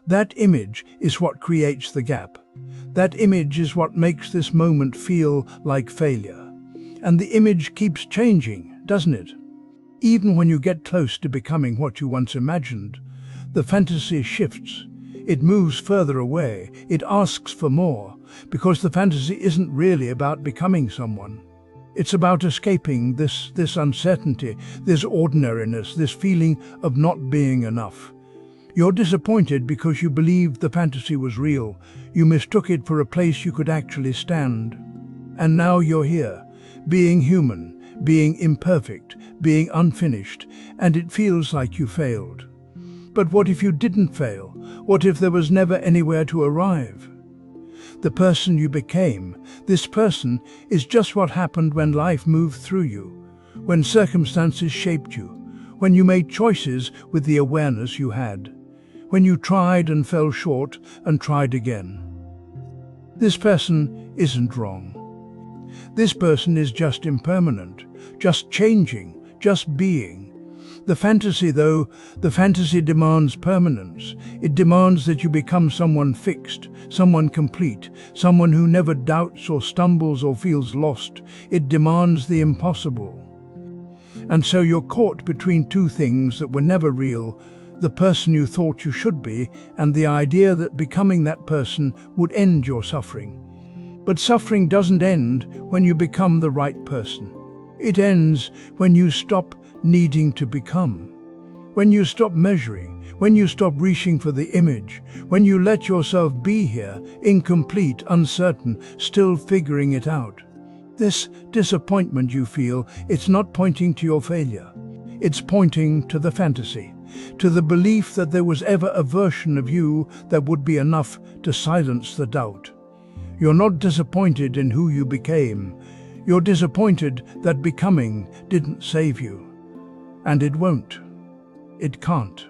That image is what creates the gap. That image is what makes this moment feel like failure. And the image keeps changing, doesn't it? Even when you get close to becoming what you once imagined, the fantasy shifts. It moves further away. It asks for more, because the fantasy isn't really about becoming someone. It's about escaping this uncertainty, this ordinariness, this feeling of not being enough. You're disappointed because you believed the fantasy was real. You mistook it for a place you could actually stand. And now you're here, being human, being imperfect, being unfinished, and it feels like you failed. But what if you didn't fail? What if there was never anywhere to arrive? The person you became, this person, is just what happened when life moved through you, when circumstances shaped you, when you made choices with the awareness you had, when you tried and fell short and tried again. This person isn't wrong. This person is just impermanent, just changing, just being. The fantasy, though, the fantasy demands permanence. It demands that you become someone fixed, someone complete, someone who never doubts or stumbles or feels lost. It demands the impossible. And so you're caught between two things that were never real, the person you thought you should be, and the idea that becoming that person would end your suffering. But suffering doesn't end when you become the right person. It ends when you stop needing to become. When you stop measuring, when you stop reaching for the image, when you let yourself be here, incomplete, uncertain, still figuring it out. This disappointment you feel, it's not pointing to your failure. It's pointing to the fantasy, to the belief that there was ever a version of you that would be enough to silence the doubt. You're not disappointed in who you became. You're disappointed that becoming didn't save you. And it won't. It can't.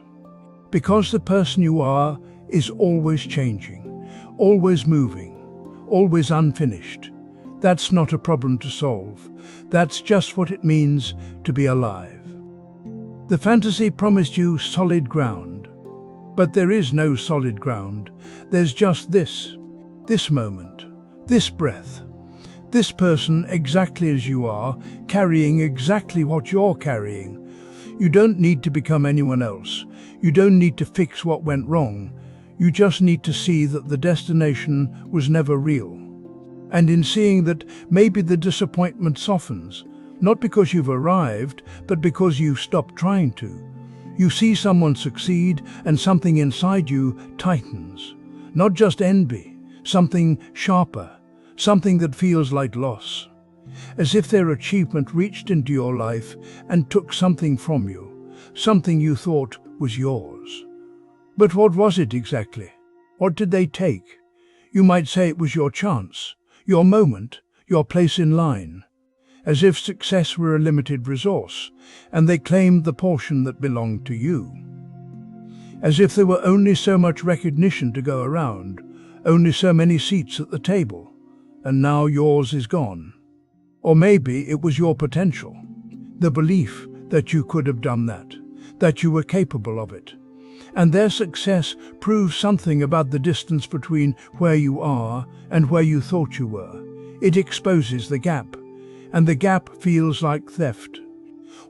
Because the person you are is always changing, always moving, always unfinished. That's not a problem to solve. That's just what it means to be alive. The fantasy promised you solid ground. But there is no solid ground. There's just this moment, this breath, this person exactly as you are, carrying exactly what you're carrying. You don't need to become anyone else. You don't need to fix what went wrong. You just need to see that the destination was never real. And in seeing that, maybe the disappointment softens, not because you've arrived, but because you've stopped trying to. You see someone succeed and something inside you tightens. Not just envy, something sharper, something that feels like loss. As if their achievement reached into your life and took something from you, something you thought was yours. But what was it exactly? What did they take? You might say it was your chance, your moment, your place in line. As if success were a limited resource, and they claimed the portion that belonged to you. As if there were only so much recognition to go around, only so many seats at the table, and now yours is gone. Or maybe it was your potential, the belief that you could have done that you were capable of it. And their success proves something about the distance between where you are and where you thought you were. It exposes the gap, and the gap feels like theft.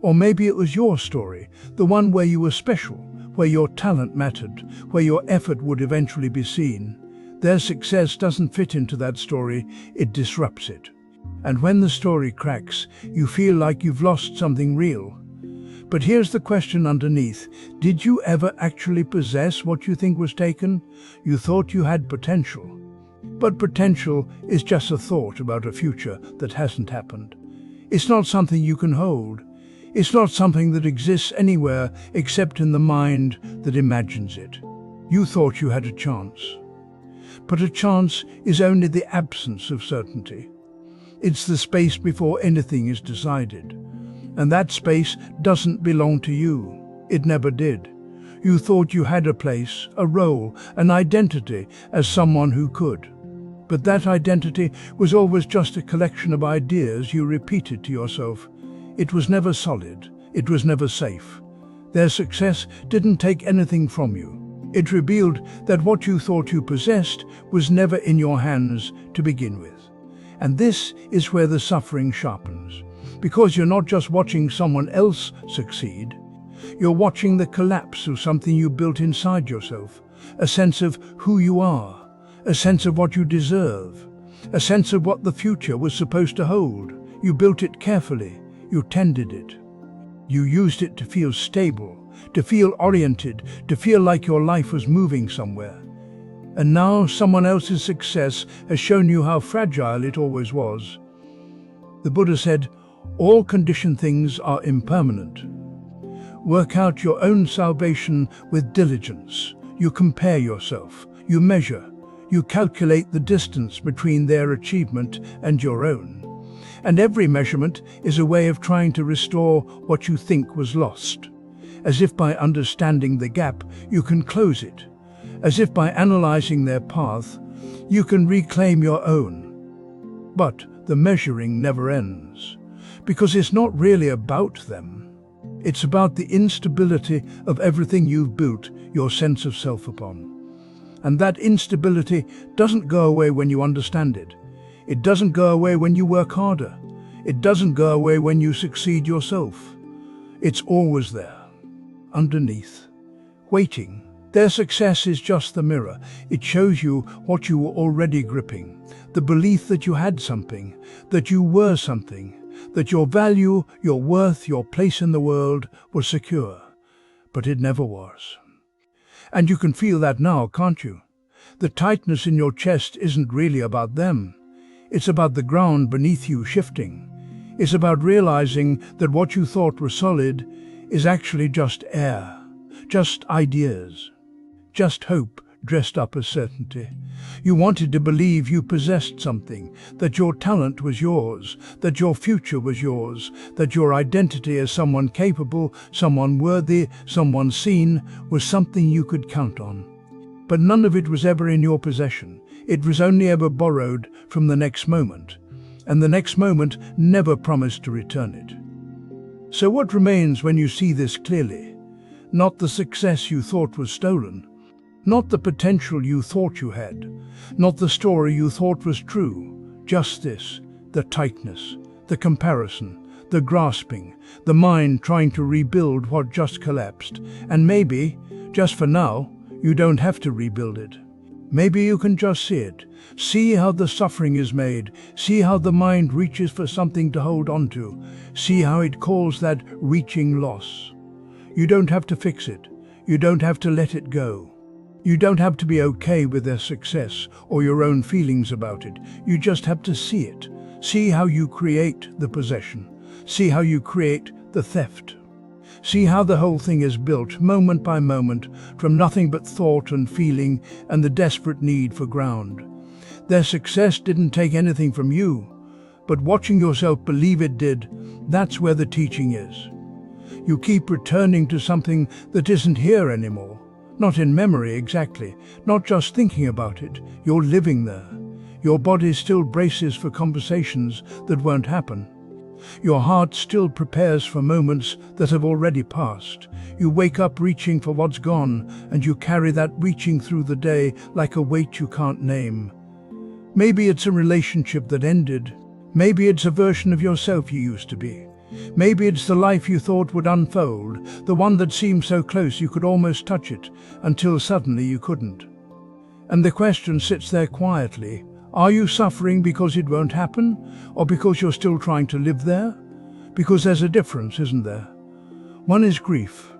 Or maybe it was your story, the one where you were special, where your talent mattered, where your effort would eventually be seen. Their success doesn't fit into that story, it disrupts it. And when the story cracks, you feel like you've lost something real. But here's the question underneath. Did you ever actually possess what you think was taken? You thought you had potential. But potential is just a thought about a future that hasn't happened. It's not something you can hold. It's not something that exists anywhere except in the mind that imagines it. You thought you had a chance. But a chance is only the absence of certainty. It's the space before anything is decided. And that space doesn't belong to you. It never did. You thought you had a place, a role, an identity as someone who could. But that identity was always just a collection of ideas you repeated to yourself. It was never solid. It was never safe. Their success didn't take anything from you. It revealed that what you thought you possessed was never in your hands to begin with. And this is where the suffering sharpens. Because you're not just watching someone else succeed, you're watching the collapse of something you built inside yourself, a sense of who you are, a sense of what you deserve, a sense of what the future was supposed to hold. You built it carefully, you tended it. You used it to feel stable, to feel oriented, to feel like your life was moving somewhere. And now someone else's success has shown you how fragile it always was. The Buddha said, "All conditioned things are impermanent." Work out your own salvation with diligence. You compare yourself, you measure, you calculate the distance between their achievement and your own. And every measurement is a way of trying to restore what you think was lost. As if by understanding the gap, you can close it. As if by analyzing their path, you can reclaim your own. But the measuring never ends. Because it's not really about them. It's about the instability of everything you've built your sense of self upon. And that instability doesn't go away when you understand it. It doesn't go away when you work harder. It doesn't go away when you succeed yourself. It's always there, underneath, waiting. Their success is just the mirror. It shows you what you were already gripping. The belief that you had something, that you were something, that your value, your worth, your place in the world was secure. But it never was. And you can feel that now, can't you? The tightness in your chest isn't really about them. It's about the ground beneath you shifting. It's about realizing that what you thought was solid is actually just air, just ideas, just hope dressed up as certainty. You wanted to believe you possessed something, that your talent was yours, that your future was yours, that your identity as someone capable, someone worthy, someone seen, was something you could count on. But none of it was ever in your possession. It was only ever borrowed from the next moment, and the next moment never promised to return it. So what remains when you see this clearly? Not the success you thought was stolen, not the potential you thought you had, not the story you thought was true, just this, the tightness, the comparison, the grasping, the mind trying to rebuild what just collapsed. And maybe, just for now, you don't have to rebuild it. Maybe you can just see it, see how the suffering is made, see how the mind reaches for something to hold on to, see how it calls that reaching loss. You don't have to fix it, you don't have to let it go. You don't have to be okay with their success or your own feelings about it. You just have to see it. See how you create the possession. See how you create the theft. See how the whole thing is built, moment by moment, from nothing but thought and feeling and the desperate need for ground. Their success didn't take anything from you, but watching yourself believe it did, that's where the teaching is. You keep returning to something that isn't here anymore. Not in memory exactly, not just thinking about it, you're living there. Your body still braces for conversations that won't happen. Your heart still prepares for moments that have already passed. You wake up reaching for what's gone, and you carry that reaching through the day like a weight you can't name. Maybe it's a relationship that ended. Maybe it's a version of yourself you used to be. Maybe it's the life you thought would unfold, the one that seemed so close you could almost touch it, until suddenly you couldn't. And the question sits there quietly. Are you suffering because it won't happen, or because you're still trying to live there? Because there's a difference, isn't there? One is grief,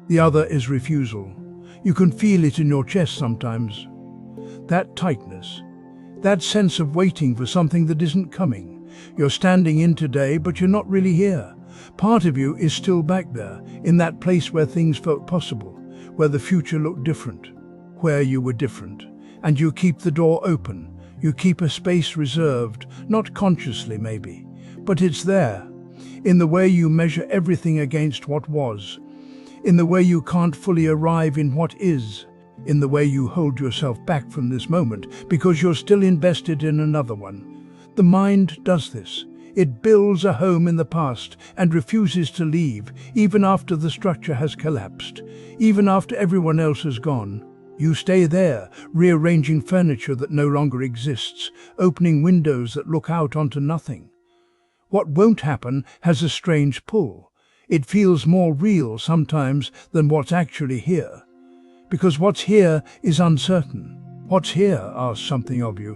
the other is refusal. You can feel it in your chest sometimes. That tightness, that sense of waiting for something that isn't coming. You're standing in today, but you're not really here. Part of you is still back there, in that place where things felt possible, where the future looked different, where you were different. And you keep the door open. You keep a space reserved, not consciously maybe, but it's there, in the way you measure everything against what was, in the way you can't fully arrive in what is, in the way you hold yourself back from this moment because you're still invested in another one. The mind does this. It builds a home in the past and refuses to leave, even after the structure has collapsed, even after everyone else has gone. You stay there, rearranging furniture that no longer exists, opening windows that look out onto nothing. What won't happen has a strange pull. It feels more real sometimes than what's actually here. Because what's here is uncertain. What's here asks something of you.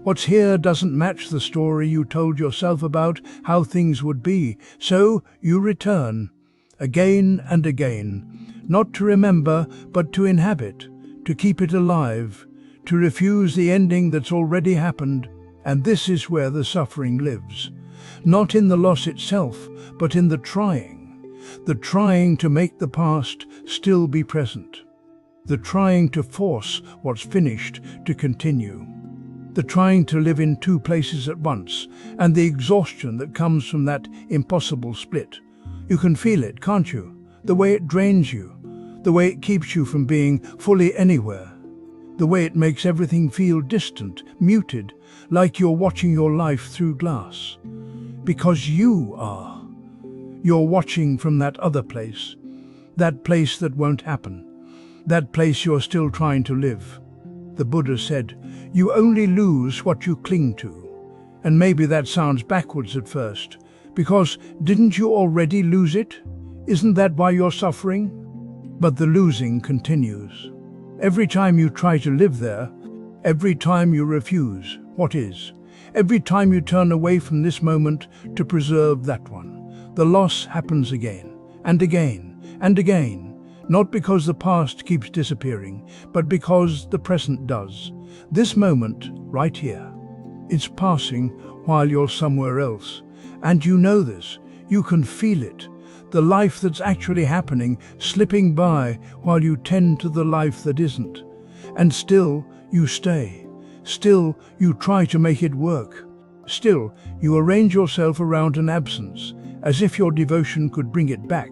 What's here doesn't match the story you told yourself about how things would be, so you return, again and again, not to remember, but to inhabit, to keep it alive, to refuse the ending that's already happened. And this is where the suffering lives. Not in the loss itself, but in the trying to make the past still be present. The trying to force what's finished to continue. The trying to live in two places at once, and the exhaustion that comes from that impossible split. You can feel it, can't you? The way it drains you, the way it keeps you from being fully anywhere, the way it makes everything feel distant, muted, like you're watching your life through glass. Because you are. You're watching from that other place, that place that won't happen, that place you're still trying to live. The Buddha said, you only lose what you cling to. And maybe that sounds backwards at first, because didn't you already lose it? Isn't that why you're suffering? But the losing continues. Every time you try to live there, every time you refuse what is, every time you turn away from this moment to preserve that one, the loss happens again, and again, and again. Not because the past keeps disappearing, but because the present does. This moment, right here, it's passing while you're somewhere else. And you know this. You can feel it. The life that's actually happening, slipping by while you tend to the life that isn't. And still, you stay. Still, you try to make it work. Still, you arrange yourself around an absence, as if your devotion could bring it back.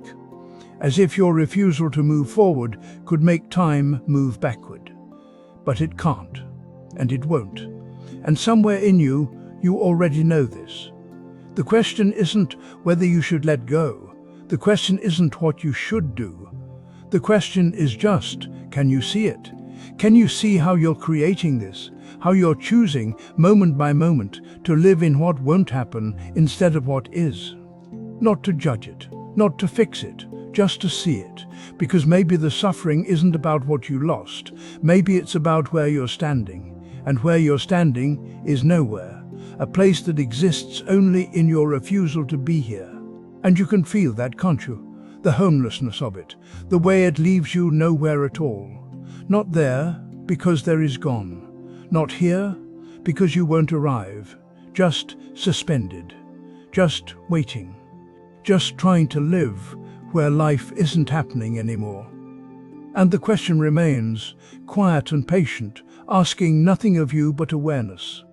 As if your refusal to move forward could make time move backward. But it can't, and it won't. And somewhere in you, you already know this. The question isn't whether you should let go. The question isn't what you should do. The question is just, can you see it? Can you see how you're creating this? How you're choosing, moment by moment, to live in what won't happen instead of what is? Not to judge it, not to fix it, just to see it, because maybe the suffering isn't about what you lost. Maybe it's about where you're standing, and where you're standing is nowhere, a place that exists only in your refusal to be here. And you can feel that, can't you? The homelessness of it, the way it leaves you nowhere at all. Not there, because there is gone. Not here, because you won't arrive. Just suspended, just waiting, just trying to live where life isn't happening anymore. And the question remains, quiet and patient, asking nothing of you but awareness.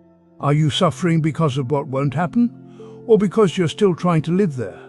Are you suffering because of what won't happen, or because you're still trying to live there?